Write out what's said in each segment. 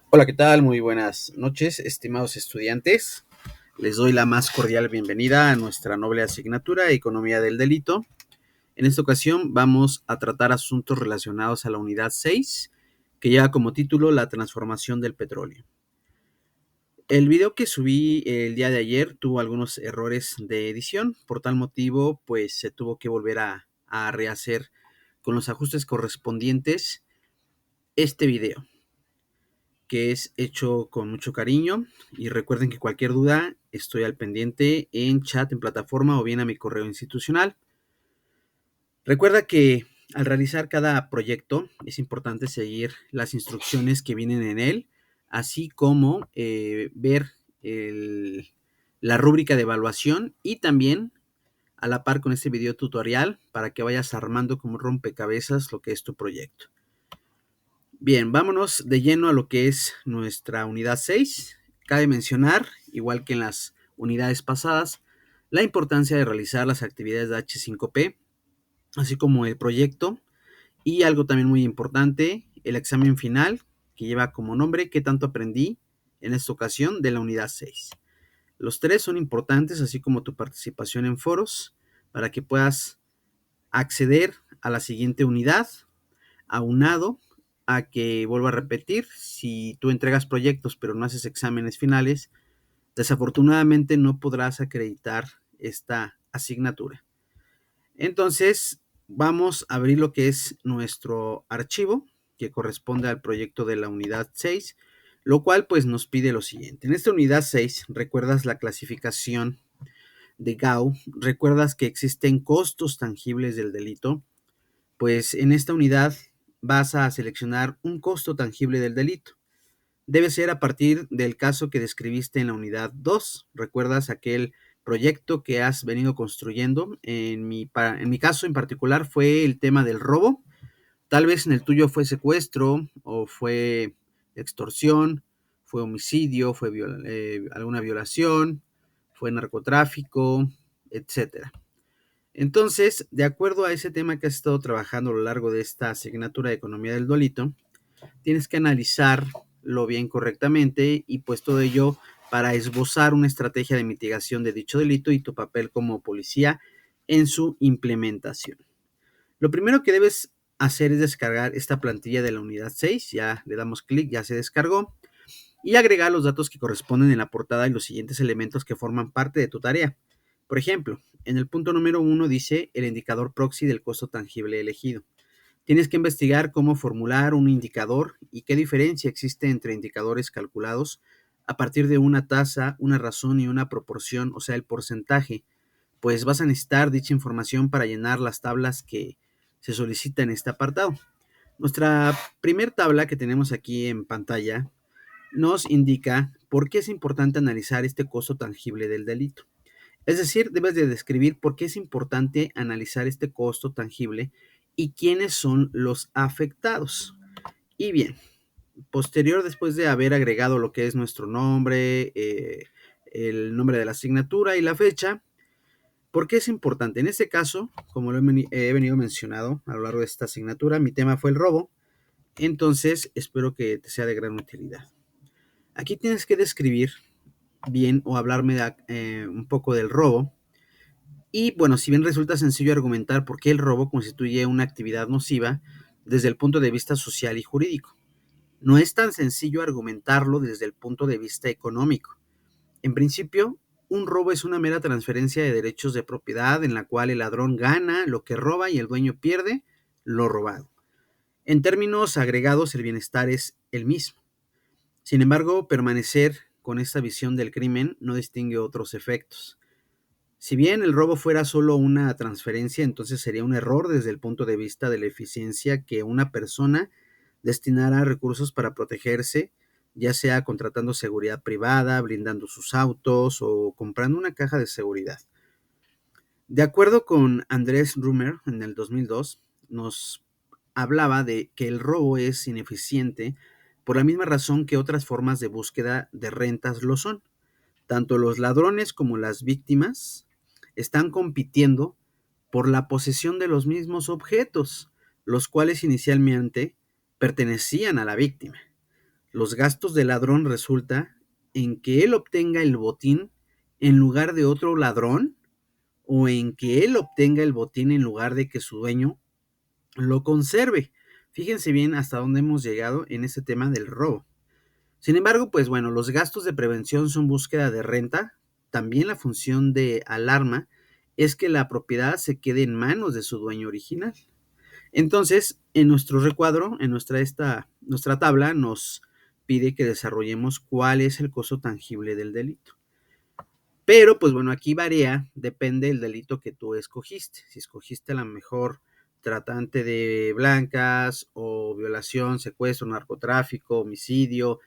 Hola, ¿qué tal? Muy buenas noches, estimados estudiantes. Les doy la más cordial bienvenida a nuestra noble asignatura Economía del Delito. En esta ocasión vamos a tratar asuntos relacionados a la unidad 6, que lleva como título La transformación del petróleo. El video que subí el día de ayer tuvo algunos errores de edición, por tal motivo pues se tuvo que volver a rehacer con los ajustes correspondientes este video, que es hecho con mucho cariño, y recuerden que cualquier duda estoy al pendiente en chat, en plataforma o bien a mi correo institucional. Recuerda que al realizar cada proyecto es importante seguir las instrucciones que vienen en él, así como ver la rúbrica de evaluación y también a la par con este video tutorial para que vayas armando como rompecabezas lo que es tu proyecto. Bien, vámonos de lleno a lo que es nuestra unidad 6. Cabe mencionar, igual que en las unidades pasadas, la importancia de realizar las actividades de H5P, así como el proyecto, y algo también muy importante, el examen final, que lleva como nombre ¿Qué tanto aprendí en esta ocasión de la unidad 6? Los tres son importantes, así como tu participación en foros, para que puedas acceder a la siguiente unidad, aunado a que, vuelvo a repetir, si tú entregas proyectos pero no haces exámenes finales, desafortunadamente no podrás acreditar esta asignatura. Entonces, vamos a abrir lo que es nuestro archivo que corresponde al proyecto de la unidad 6, lo cual pues nos pide lo siguiente. En esta unidad 6, recuerdas la clasificación de Gao, recuerdas que existen costos tangibles del delito. Pues en esta unidad vas a seleccionar un costo tangible del delito. Debe ser a partir del caso que describiste en la unidad 2. ¿Recuerdas aquel proyecto que has venido construyendo? En mi caso en particular fue el tema del robo. Tal vez en el tuyo fue secuestro o fue extorsión, fue homicidio, fue alguna violación, fue narcotráfico, etcétera. Entonces, de acuerdo a ese tema que has estado trabajando a lo largo de esta asignatura de Economía del Delito, tienes que analizarlo bien correctamente y pues todo ello para esbozar una estrategia de mitigación de dicho delito y tu papel como policía en su implementación. Lo primero que debes hacer es descargar esta plantilla de la unidad 6, ya le damos clic, ya se descargó, y agregar los datos que corresponden en la portada y los siguientes elementos que forman parte de tu tarea. Por ejemplo, en el punto número 1 dice el indicador proxy del costo tangible elegido. Tienes que investigar cómo formular un indicador y qué diferencia existe entre indicadores calculados a partir de una tasa, una razón y una proporción, o sea, el porcentaje, pues vas a necesitar dicha información para llenar las tablas que se solicitan en este apartado. Nuestra primer tabla que tenemos aquí en pantalla nos indica por qué es importante analizar este costo tangible del delito. Es decir, debes de describir por qué es importante analizar este costo tangible y quiénes son los afectados. Y bien, posterior, después de haber agregado lo que es nuestro nombre, el nombre de la asignatura y la fecha, ¿por qué es importante? En este caso, como lo he venido mencionado a lo largo de esta asignatura, mi tema fue el robo, entonces espero que te sea de gran utilidad. Aquí tienes que describir bien o hablarme un poco del robo. Y bueno, si bien resulta sencillo argumentar por qué el robo constituye una actividad nociva desde el punto de vista social y jurídico, no es tan sencillo argumentarlo desde el punto de vista económico. En principio, un robo es una mera transferencia de derechos de propiedad en la cual el ladrón gana lo que roba y el dueño pierde lo robado. En términos agregados, el bienestar es el mismo. Sin embargo, permanecer con esta visión del crimen no distingue otros efectos. Si bien el robo fuera solo una transferencia, entonces sería un error desde el punto de vista de la eficiencia que una persona destinara recursos para protegerse, ya sea contratando seguridad privada, blindando sus autos o comprando una caja de seguridad. De acuerdo con Andrés Rumer en el 2002, nos hablaba de que el robo es ineficiente por la misma razón que otras formas de búsqueda de rentas lo son. Tanto los ladrones como las víctimas están compitiendo por la posesión de los mismos objetos, los cuales inicialmente pertenecían a la víctima. Los gastos del ladrón resulta en que él obtenga el botín en lugar de otro ladrón o en que él obtenga el botín en lugar de que su dueño lo conserve. Fíjense bien hasta dónde hemos llegado en este tema del robo. Sin embargo, pues bueno, los gastos de prevención son búsqueda de renta. También la función de alarma es que la propiedad se quede en manos de su dueño original. Entonces, en nuestro recuadro, en nuestra tabla, nos pide que desarrollemos cuál es el costo tangible del delito. Pero, pues bueno, aquí varía, depende del delito que tú escogiste. Si escogiste a lo mejor tratante de blancas o violación, secuestro, narcotráfico, homicidio,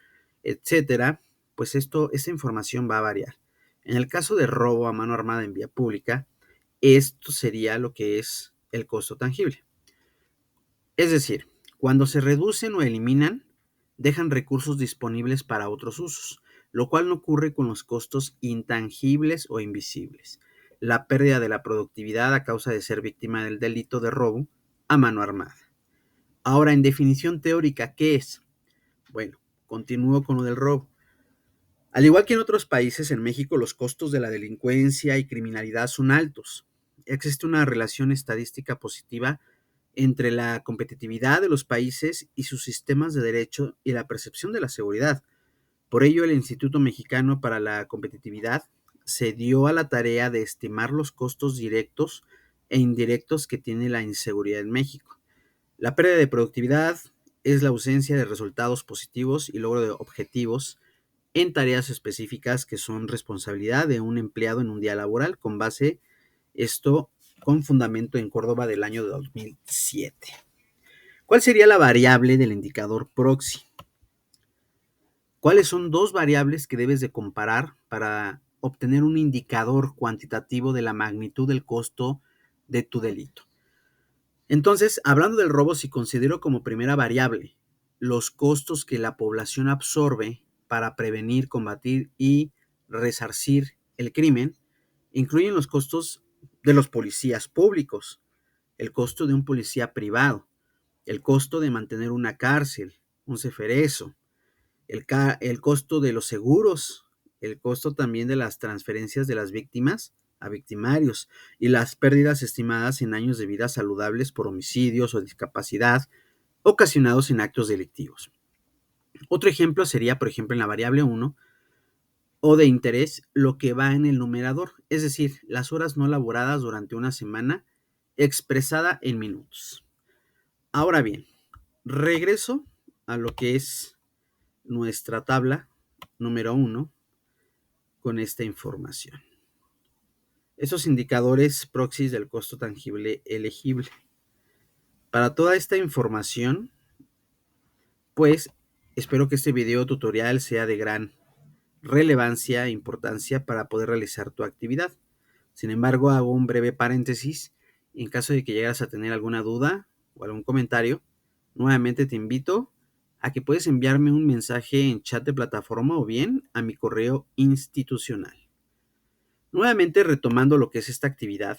etcétera, pues esta información va a variar. En el caso de robo a mano armada en vía pública, esto sería lo que es el costo tangible. Es decir, cuando se reducen o eliminan, dejan recursos disponibles para otros usos, lo cual no ocurre con los costos intangibles o invisibles. La pérdida de la productividad a causa de ser víctima del delito de robo a mano armada. Ahora, en definición teórica, ¿qué es? Bueno, continúo con lo del robo. Al igual que en otros países, en México los costos de la delincuencia y criminalidad son altos. Existe una relación estadística positiva entre la competitividad de los países y sus sistemas de derecho y la percepción de la seguridad. Por ello, el Instituto Mexicano para la Competitividad se dio a la tarea de estimar los costos directos e indirectos que tiene la inseguridad en México. La pérdida de productividad es la ausencia de resultados positivos y logro de objetivos en tareas específicas que son responsabilidad de un empleado en un día laboral con base esto con fundamento en Córdoba del año 2007. ¿Cuál sería la variable del indicador proxy? ¿Cuáles son dos variables que debes de comparar para obtener un indicador cuantitativo de la magnitud del costo de tu delito? Entonces, hablando del robo, si considero como primera variable los costos que la población absorbe para prevenir, combatir y resarcir el crimen, incluyen los costos de los policías públicos, el costo de un policía privado, el costo de mantener una cárcel, un ceferezo, el costo de los seguros, el costo también de las transferencias de las víctimas a victimarios y las pérdidas estimadas en años de vida saludables por homicidios o discapacidad ocasionados en actos delictivos. Otro ejemplo sería, por ejemplo, en la variable 1 o de interés, lo que va en el numerador, es decir, las horas no laboradas durante una semana expresada en minutos. Ahora bien, regreso a lo que es nuestra tabla número 1 con esta información. Esos indicadores proxies del costo tangible elegible. Para toda esta información, pues espero que este video tutorial sea de gran relevancia e importancia para poder realizar tu actividad. Sin embargo, hago un breve paréntesis. En caso de que llegas a tener alguna duda o algún comentario, nuevamente te invito a que puedes enviarme un mensaje en chat de plataforma o bien a mi correo institucional. Nuevamente retomando lo que es esta actividad,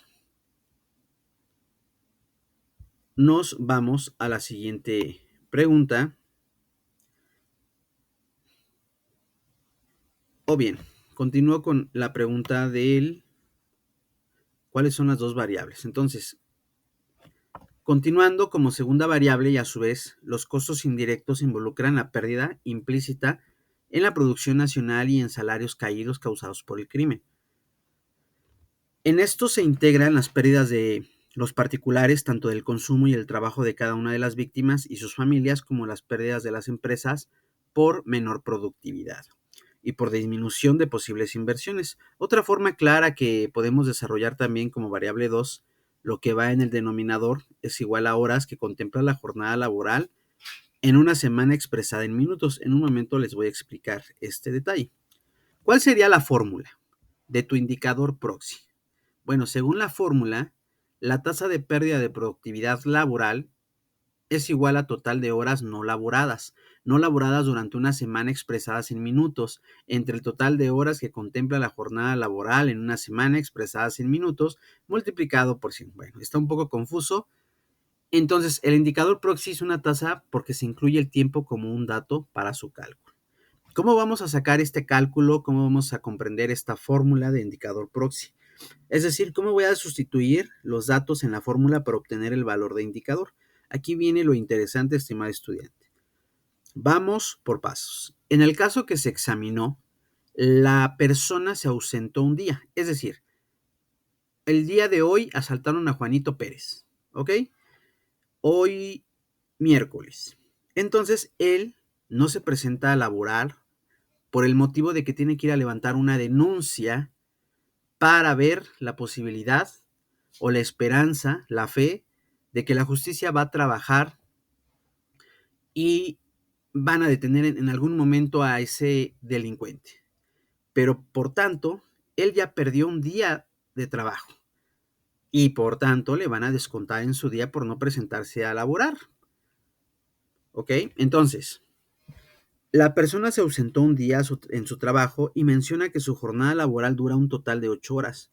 nos vamos a la siguiente pregunta. O bien, continúo con la pregunta del cuáles son las dos variables. Entonces, continuando como segunda variable y a su vez los costos indirectos involucran la pérdida implícita en la producción nacional y en salarios caídos causados por el crimen. En esto se integran las pérdidas de los particulares, tanto del consumo y el trabajo de cada una de las víctimas y sus familias, como las pérdidas de las empresas por menor productividad y por disminución de posibles inversiones. Otra forma clara que podemos desarrollar también como variable 2, lo que va en el denominador es igual a horas que contempla la jornada laboral en una semana expresada en minutos. En un momento les voy a explicar este detalle. ¿Cuál sería la fórmula de tu indicador proxy? Bueno, según la fórmula, la tasa de pérdida de productividad laboral es igual a total de horas no laboradas durante una semana expresadas en minutos, entre el total de horas que contempla la jornada laboral en una semana expresadas en minutos, multiplicado por 100. Bueno, está un poco confuso. Entonces, el indicador proxy es una tasa porque se incluye el tiempo como un dato para su cálculo. ¿Cómo vamos a sacar este cálculo? ¿Cómo vamos a comprender esta fórmula de indicador proxy? Es decir, ¿cómo voy a sustituir los datos en la fórmula para obtener el valor de indicador? Aquí viene lo interesante, estimado estudiante. Vamos por pasos. En el caso que se examinó, la persona se ausentó un día. Es decir, el día de hoy asaltaron a Juanito Pérez. ¿Ok? Hoy miércoles. Entonces, él no se presenta a laborar por el motivo de que tiene que ir a levantar una denuncia para ver la posibilidad o la esperanza, la fe de que la justicia va a trabajar y van a detener en algún momento a ese delincuente. Pero por tanto, él ya perdió un día de trabajo y por tanto le van a descontar en su día por no presentarse a laborar. ¿Ok? Entonces, la persona se ausentó un día en su trabajo y menciona que su jornada laboral dura un total de 8 horas.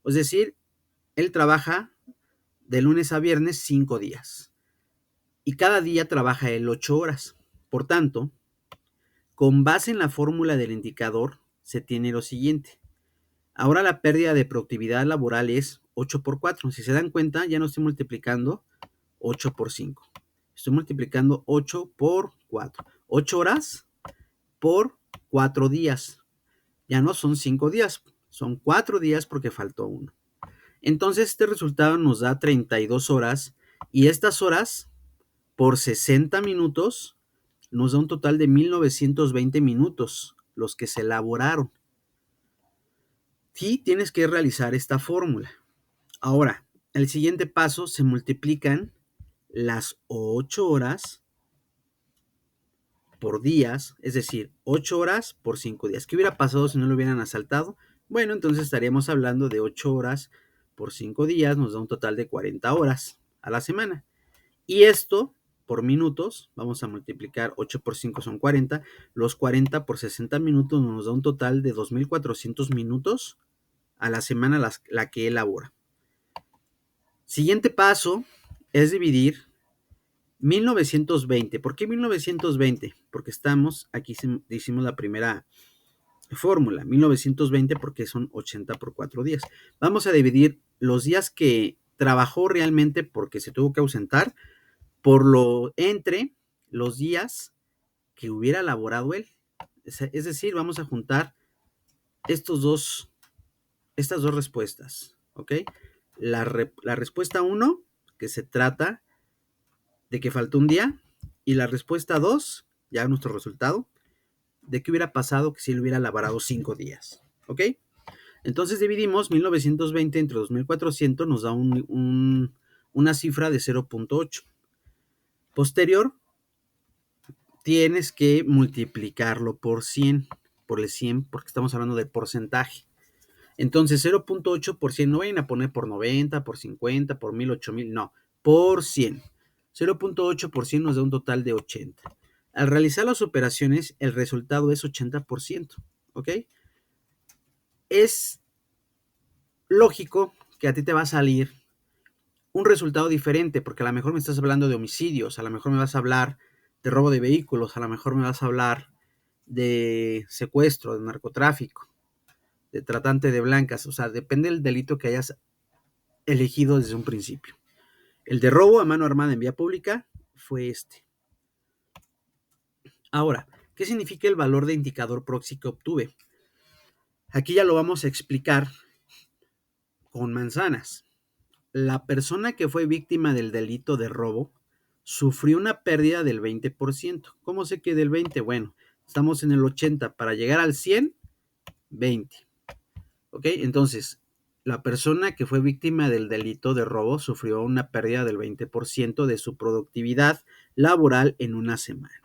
Es decir, él trabaja de lunes a viernes 5 días y cada día trabaja él 8 horas. Por tanto, con base en la fórmula del indicador, se tiene lo siguiente. Ahora la pérdida de productividad laboral es 8 por 4. Si se dan cuenta, ya no estoy multiplicando 8 por 5. Estoy multiplicando 8 por 4. 8 horas por 4 días. Ya no son 5 días, son 4 días porque faltó uno. Entonces este resultado nos da 32 horas y estas horas por 60 minutos nos da un total de 1920 minutos los que se elaboraron. Sí, tienes que realizar esta fórmula. Ahora, el siguiente paso se multiplican las 8 horas por días, es decir, 8 horas por 5 días. ¿Qué hubiera pasado si no lo hubieran asaltado? Bueno, entonces estaríamos hablando de 8 horas por 5 días, nos da un total de 40 horas a la semana. Y esto por minutos, vamos a multiplicar 8 por 5 son 40, los 40 por 60 minutos nos da un total de 2.400 minutos a la semana la que elabora. Siguiente paso es dividir 1920. ¿Por qué 1920? Porque aquí hicimos la primera fórmula. 1920 porque son 80 por 4 días. Vamos a dividir los días que trabajó realmente porque se tuvo que ausentar por lo entre los días que hubiera laborado él. Es decir, vamos a juntar estas dos respuestas. ¿Ok? La respuesta 1, que se trata de que faltó un día, y la respuesta 2, ya nuestro resultado, de qué hubiera pasado que si él hubiera laborado 5 días. ¿Ok? Entonces dividimos 1920 entre 2400, nos da una cifra de 0.8. Posterior, tienes que multiplicarlo por 100, por el 100, porque estamos hablando de porcentaje. Entonces 0.8 por 100, no vayan a poner por 90, por 50, por 1000, 8000, no, por 100. 0.8 por 100 nos da un total de 80. Al realizar las operaciones, el resultado es 80%, ¿ok? Es lógico que a ti te va a salir un resultado diferente, porque a lo mejor me estás hablando de homicidios, a lo mejor me vas a hablar de robo de vehículos, a lo mejor me vas a hablar de secuestro, de narcotráfico, de tratante de blancas, o sea, depende del delito que hayas elegido desde un principio. El de robo a mano armada en vía pública fue este. Ahora, ¿qué significa el valor de indicador proxy que obtuve? Aquí ya lo vamos a explicar con manzanas. La persona que fue víctima del delito de robo sufrió una pérdida del 20%. ¿Cómo sé que del 20? Bueno, estamos en el 80. Para llegar al 100, 20. ¿Ok? Entonces, la persona que fue víctima del delito de robo sufrió una pérdida del 20% de su productividad laboral en una semana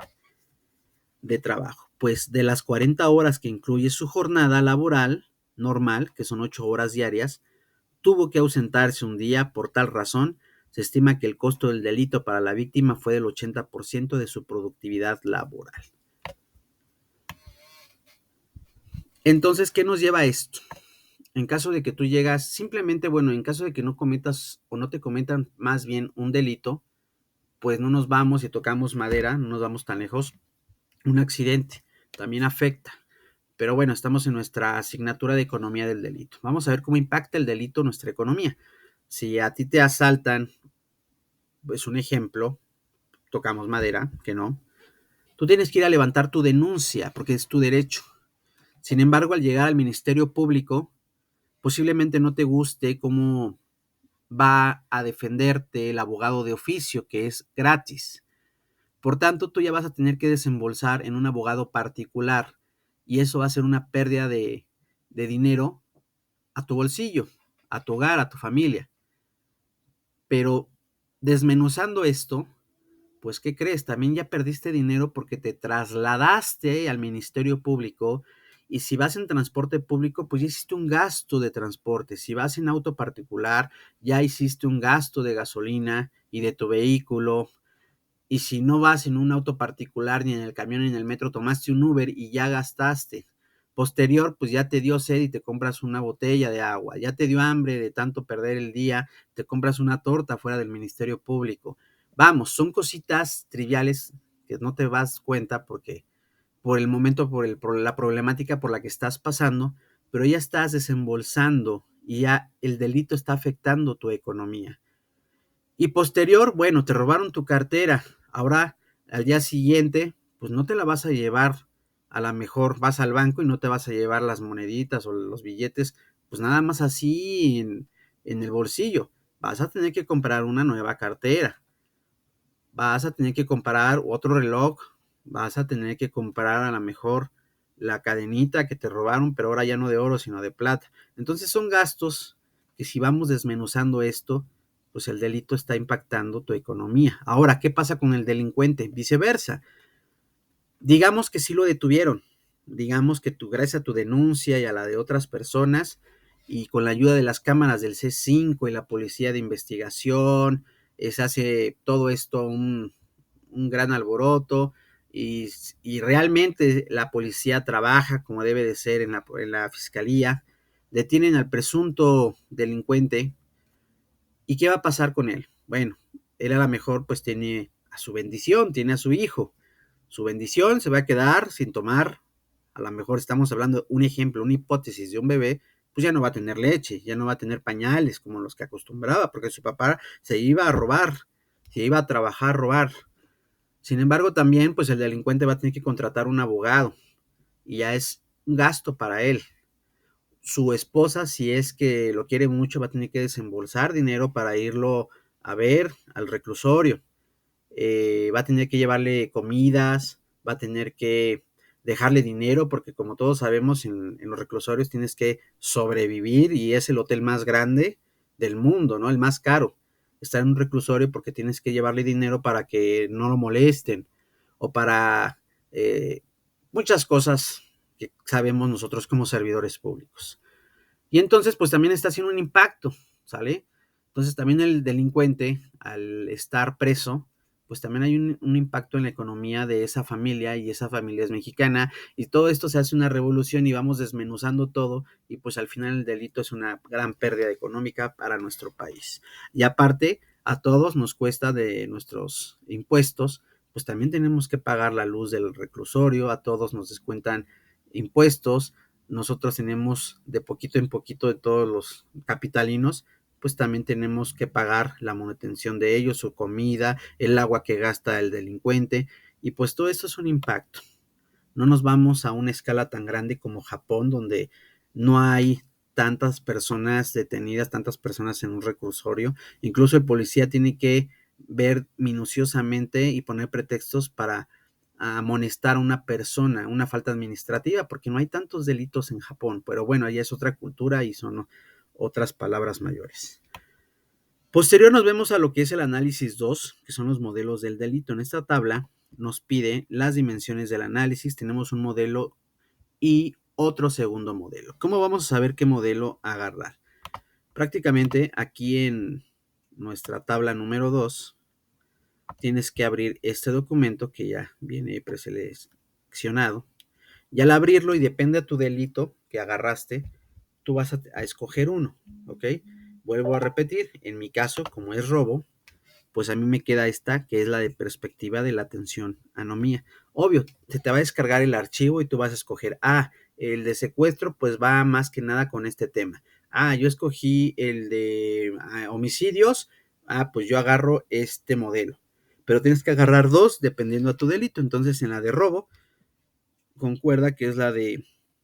de trabajo. Pues de las 40 horas que incluye su jornada laboral normal, que son 8 horas diarias, tuvo que ausentarse un día. Por tal razón, se estima que el costo del delito para la víctima fue del 80% de su productividad laboral. Entonces, ¿qué nos lleva a esto? En caso de que tú llegas, simplemente, bueno, en caso de que no cometas o no te cometan más bien un delito, pues no nos vamos y tocamos madera, no nos vamos tan lejos, un accidente también afecta. Pero bueno, estamos en nuestra asignatura de economía del delito. Vamos a ver cómo impacta el delito nuestra economía. Si a ti te asaltan, pues un ejemplo, tocamos madera, que no, tú tienes que ir a levantar tu denuncia porque es tu derecho. Sin embargo, al llegar al Ministerio Público, posiblemente no te guste cómo va a defenderte el abogado de oficio, que es gratis. Por tanto, tú ya vas a tener que desembolsar en un abogado particular y eso va a ser una pérdida de dinero a tu bolsillo, a tu hogar, a tu familia. Pero desmenuzando esto, pues ¿qué crees? También ya perdiste dinero porque te trasladaste al Ministerio Público y si vas en transporte público, pues ya hiciste un gasto de transporte. Si vas en auto particular, ya hiciste un gasto de gasolina y de tu vehículo. Y si no vas en un auto particular, ni en el camión, ni en el metro, tomaste un Uber y ya gastaste. Posterior, pues ya te dio sed y te compras una botella de agua. Ya te dio hambre de tanto perder el día, te compras una torta fuera del Ministerio Público. Vamos, son cositas triviales que no te das cuenta porque por el momento, por la problemática por la que estás pasando, pero ya estás desembolsando y ya el delito está afectando tu economía. Y posterior, bueno, te robaron tu cartera. Ahora, al día siguiente, pues no te la vas a llevar. A lo mejor vas al banco y no te vas a llevar las moneditas o los billetes, pues nada más así en el bolsillo. Vas a tener que comprar una nueva cartera. Vas a tener que comprar otro reloj. Vas a tener que comprar a lo mejor la cadenita que te robaron, pero ahora ya no de oro, sino de plata. Entonces son gastos que si vamos desmenuzando esto, pues el delito está impactando tu economía. Ahora, ¿qué pasa con el delincuente? Viceversa. Digamos que sí lo detuvieron. Digamos que tú, gracias a tu denuncia y a la de otras personas, y con la ayuda de las cámaras del C5 y la policía de investigación, se hace todo esto un gran alboroto y, realmente la policía trabaja como debe de ser en la fiscalía, detienen al presunto delincuente. ¿Y qué va a pasar con él? Bueno, él a lo mejor pues tiene a su bendición, tiene a su hijo. Su bendición se va a quedar sin tomar, a lo mejor estamos hablando de un ejemplo, una hipótesis de un bebé, pues ya no va a tener leche, ya no va a tener pañales como los que acostumbraba, porque su papá se iba a robar, se iba a trabajar a robar. Sin embargo, también pues el delincuente va a tener que contratar un abogado y ya es un gasto para él. Su esposa, si es que lo quiere mucho, va a tener que desembolsar dinero para irlo a ver al reclusorio. Va a tener que llevarle comidas, va a tener que dejarle dinero, porque como todos sabemos, en los reclusorios tienes que sobrevivir y es el hotel más grande del mundo, ¿no? El más caro. Estar en un reclusorio porque tienes que llevarle dinero para que no lo molesten o para eh, muchas cosas que sabemos nosotros como servidores públicos. Y entonces, pues también está haciendo un impacto, ¿sale? Entonces también el delincuente, al estar preso, pues también hay un impacto en la economía de esa familia y esa familia es mexicana y todo esto se hace una revolución y vamos desmenuzando todo y pues al final el delito es una gran pérdida económica para nuestro país. Y aparte, a todos nos cuesta de nuestros impuestos, pues también tenemos que pagar la luz del reclusorio, a todos nos descuentan impuestos, nosotros tenemos de poquito en poquito de todos los capitalinos, pues también tenemos que pagar la manutención de ellos, su comida, el agua que gasta el delincuente, y pues todo esto es un impacto. No nos vamos a una escala tan grande como Japón, donde no hay tantas personas detenidas, tantas personas en un reclusorio. Incluso el policía tiene que ver minuciosamente y poner pretextos para amonestar a una persona, una falta administrativa, porque no hay tantos delitos en Japón. Pero bueno, allá es otra cultura y son otras palabras mayores. Posterior nos vemos a lo que es el análisis 2, que son los modelos del delito. En esta tabla nos pide las dimensiones del análisis. Tenemos un modelo y otro segundo modelo. ¿Cómo vamos a saber qué modelo agarrar? Prácticamente aquí en nuestra tabla número 2 tienes que abrir este documento que ya viene preseleccionado. Y al abrirlo, y depende de tu delito que agarraste, tú vas a escoger uno, ¿ok? Vuelvo a repetir, en mi caso, como es robo, pues a mí me queda esta, que es la de perspectiva de la atención anomía. Obvio, se te va a descargar el archivo y tú vas a escoger, el de secuestro, pues va más que nada con este tema. Yo escogí el de homicidios, pues yo agarro este modelo. Pero tienes que agarrar dos dependiendo a tu delito. Entonces, en la de robo, concuerda que es la de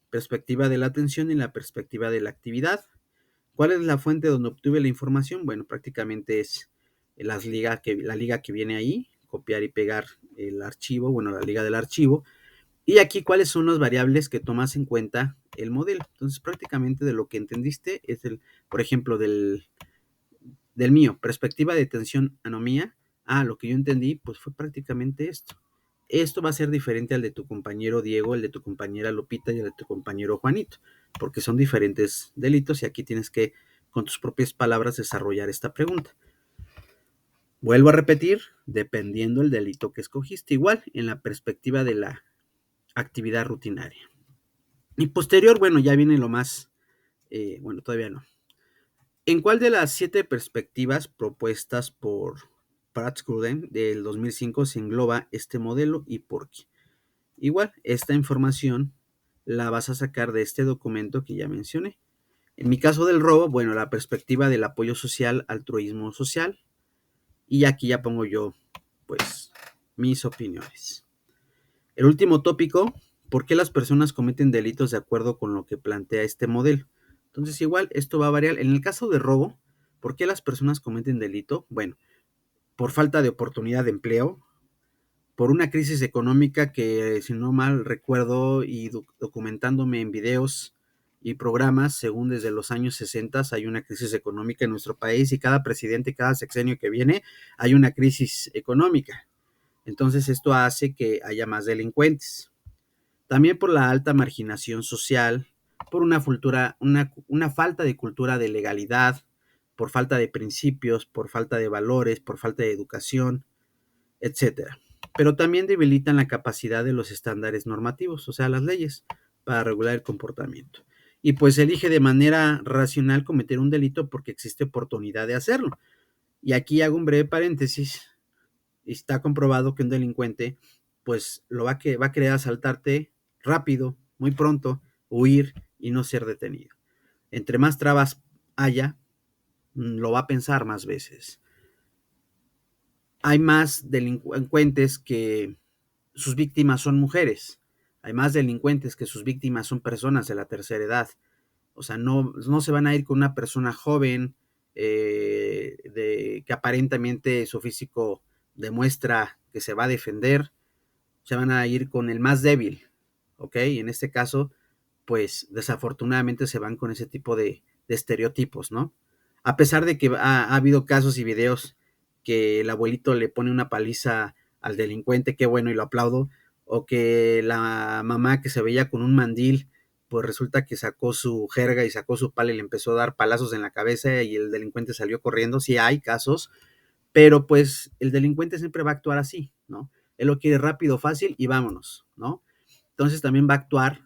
perspectiva de la atención y la perspectiva de la actividad. ¿Cuál es la fuente donde obtuve la información? Bueno, prácticamente es la liga que viene ahí, copiar y pegar el archivo, bueno, la liga del archivo. Y aquí, ¿cuáles son las variables que tomas en cuenta el modelo? Entonces, prácticamente de lo que entendiste es por ejemplo, del mío, perspectiva de tensión anomía. Lo que yo entendí, pues fue prácticamente esto. Esto va a ser diferente al de tu compañero Diego, el de tu compañera Lupita y el de tu compañero Juanito, porque son diferentes delitos y aquí tienes que, con tus propias palabras, desarrollar esta pregunta. Vuelvo a repetir, dependiendo el delito que escogiste, igual en la perspectiva de la actividad rutinaria. Y posterior, bueno, ya viene lo más, bueno, todavía no. ¿En cuál de las 7 perspectivas propuestas por Pratt Cruden del 2005 se engloba este modelo y por qué? Igual, esta información la vas a sacar de este documento que ya mencioné. En mi caso del robo, bueno, la perspectiva del apoyo social, altruismo social. Y aquí ya pongo yo, pues, mis opiniones. El último tópico, ¿por qué las personas cometen delitos de acuerdo con lo que plantea este modelo? Entonces, igual, esto va a variar. En el caso de robo, ¿por qué las personas cometen delito? Bueno, por falta de oportunidad de empleo, por una crisis económica que, si no mal recuerdo y documentándome en videos y programas, según desde los años 60 hay una crisis económica en nuestro país y cada presidente, cada sexenio que viene, hay una crisis económica. Entonces esto hace que haya más delincuentes. También por la alta marginación social, por una falta de cultura de legalidad, por falta de principios, por falta de valores, por falta de educación, etcétera. Pero también debilitan la capacidad de los estándares normativos, o sea, las leyes, para regular el comportamiento. Y pues elige de manera racional cometer un delito porque existe oportunidad de hacerlo. Y aquí hago un breve paréntesis. Está comprobado que un delincuente, pues va a querer asaltarte rápido, muy pronto, huir y no ser detenido. Entre más trabas haya, lo va a pensar más veces. Hay más delincuentes que sus víctimas son mujeres. Hay más delincuentes que sus víctimas son personas de la tercera edad. O sea, no se van a ir con una persona joven que aparentemente su físico demuestra que se va a defender. Se van a ir con el más débil, ¿ok? Y en este caso, pues desafortunadamente se van con ese tipo de estereotipos, ¿no? A pesar de que ha habido casos y videos que el abuelito le pone una paliza al delincuente, qué bueno y lo aplaudo, o que la mamá que se veía con un mandil, pues resulta que sacó su jerga y sacó su pala y le empezó a dar palazos en la cabeza y el delincuente salió corriendo. Sí hay casos, pero pues el delincuente siempre va a actuar así, ¿no? Él lo quiere rápido, fácil y vámonos, ¿no? Entonces también va a actuar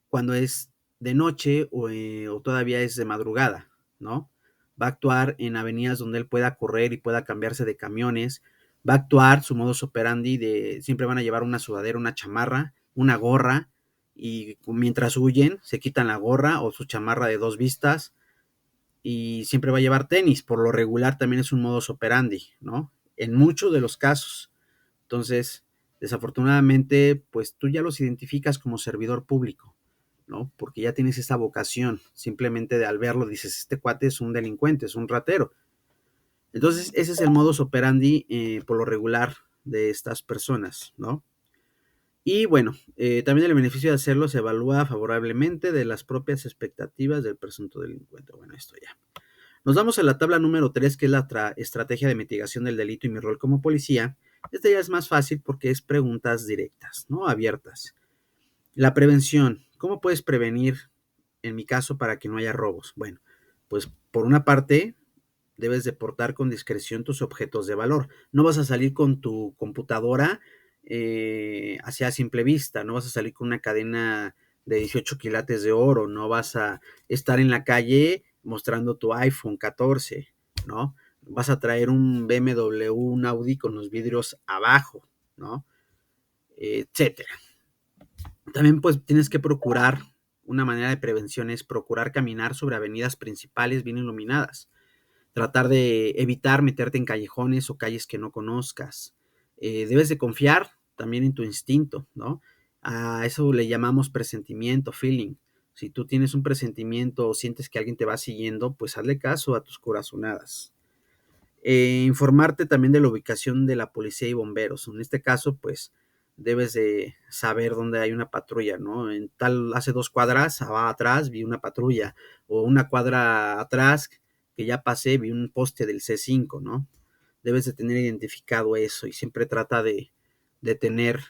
cuando es de noche o todavía es de madrugada, ¿no? Va a actuar en avenidas donde él pueda correr y pueda cambiarse de camiones. Va a actuar su modus operandi siempre van a llevar una sudadera, una chamarra, una gorra y mientras huyen se quitan la gorra o su chamarra de dos vistas y siempre va a llevar tenis. Por lo regular también es un modus operandi, ¿no? En muchos de los casos. Entonces, desafortunadamente, pues tú ya los identificas como servidor público, ¿no? Porque ya tienes esa vocación. Simplemente al verlo dices, este cuate es un delincuente, es un ratero. Entonces, ese es el modus operandi por lo regular de estas personas, ¿no? Y bueno, también el beneficio de hacerlo se evalúa favorablemente de las propias expectativas del presunto delincuente. Bueno, esto ya. Nos vamos a la tabla número 3, que es la estrategia de mitigación del delito y mi rol como policía. Esta ya es más fácil porque es preguntas directas, ¿no? Abiertas. La prevención. ¿Cómo puedes prevenir, en mi caso, para que no haya robos? Bueno, pues por una parte, debes de portar con discreción tus objetos de valor. No vas a salir con tu computadora hacia simple vista, no vas a salir con una cadena de 18 quilates de oro, no vas a estar en la calle mostrando tu iPhone 14, ¿no? vas a traer un BMW, un Audi con los vidrios abajo, ¿no? Etcétera. También pues tienes que procurar, una manera de prevención es procurar caminar sobre avenidas principales bien iluminadas, tratar de evitar meterte en callejones o calles que no conozcas. Debes de confiar también en tu instinto, ¿no? A eso le llamamos presentimiento, feeling. Si tú tienes un presentimiento o sientes que alguien te va siguiendo, pues hazle caso a tus corazonadas. Informarte también de la ubicación de la policía y bomberos. En este caso, pues debes de saber dónde hay una patrulla, ¿no? En tal, hace 2 cuadras atrás vi una patrulla, o una cuadra atrás que ya pasé vi un poste del C5, ¿no? Debes de tener identificado eso y siempre trata de tener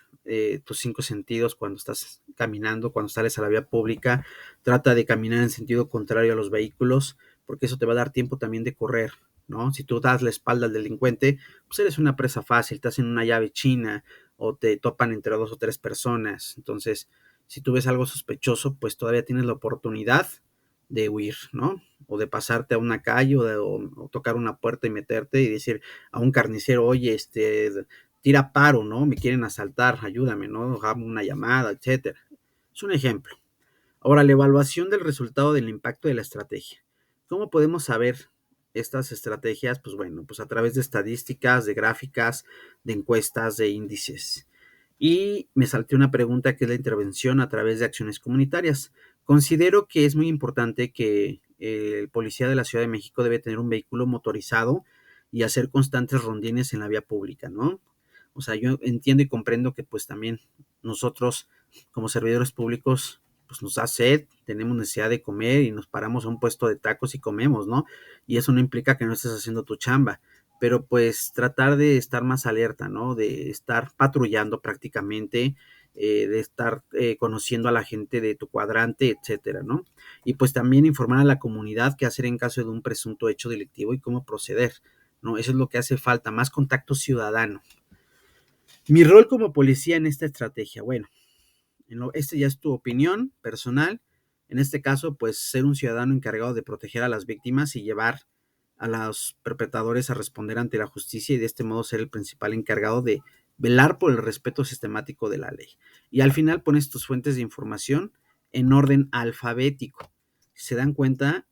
tus 5 sentidos cuando estás caminando, cuando sales a la vía pública. Trata de caminar en sentido contrario a los vehículos, porque eso te va a dar tiempo también de correr, ¿no? Si tú das la espalda al delincuente, pues eres una presa fácil, te hacen una llave china o te topan entre 2 o 3 personas. Entonces, si tú ves algo sospechoso, pues todavía tienes la oportunidad de huir, ¿no? O de pasarte a una calle o tocar una puerta y meterte y decir a un carnicero, oye, tira paro, ¿no? Me quieren asaltar, ayúdame, ¿no? Dame una llamada, etcétera. Es un ejemplo. Ahora, la evaluación del resultado del impacto de la estrategia. ¿Cómo podemos saber estas estrategias? Pues bueno, pues a través de estadísticas, de gráficas, de encuestas, de índices. Y me salté una pregunta que es la intervención a través de acciones comunitarias. Considero que es muy importante que el policía de la Ciudad de México debe tener un vehículo motorizado y hacer constantes rondines en la vía pública, ¿no? O sea, yo entiendo y comprendo que pues también nosotros como servidores públicos pues nos da sed, tenemos necesidad de comer y nos paramos a un puesto de tacos y comemos, ¿no? Y eso no implica que no estés haciendo tu chamba, pero pues tratar de estar más alerta, ¿no? De estar patrullando prácticamente, de estar conociendo a la gente de tu cuadrante, etcétera, ¿no? Y pues también informar a la comunidad qué hacer en caso de un presunto hecho delictivo y cómo proceder, ¿no? Eso es lo que hace falta, más contacto ciudadano. Mi rol como policía en esta estrategia, bueno, este ya es tu opinión personal. En este caso, pues ser un ciudadano encargado de proteger a las víctimas y llevar a los perpetradores a responder ante la justicia y de este modo ser el principal encargado de velar por el respeto sistemático de la ley. Y al final pones tus fuentes de información en orden alfabético. Si se dan cuenta,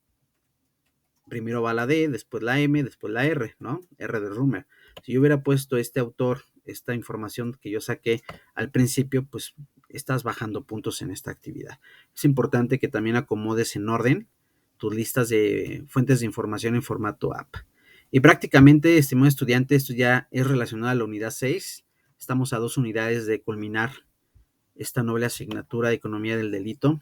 primero va la D, después la M, después la R, ¿no? R de Rumer. Si yo hubiera puesto este autor, esta información que yo saqué al principio, pues estás bajando puntos en esta actividad. Es importante que también acomodes en orden tus listas de fuentes de información en formato app. Y prácticamente, estimado estudiante, esto ya es relacionado a la unidad 6. Estamos a 2 unidades de culminar esta noble asignatura de Economía del Delito.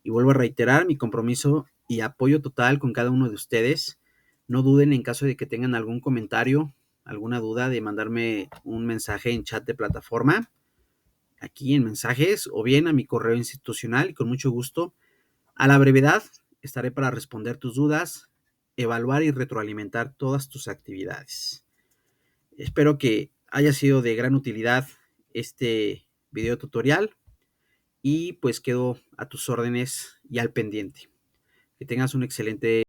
Y vuelvo a reiterar mi compromiso y apoyo total con cada uno de ustedes. No duden en caso de que tengan algún comentario, alguna duda, de mandarme un mensaje en chat de plataforma, aquí en mensajes, o bien a mi correo institucional y con mucho gusto. A la brevedad estaré para responder tus dudas, evaluar y retroalimentar todas tus actividades. Espero que haya sido de gran utilidad este video tutorial y pues quedo a tus órdenes y al pendiente. Que tengas un excelente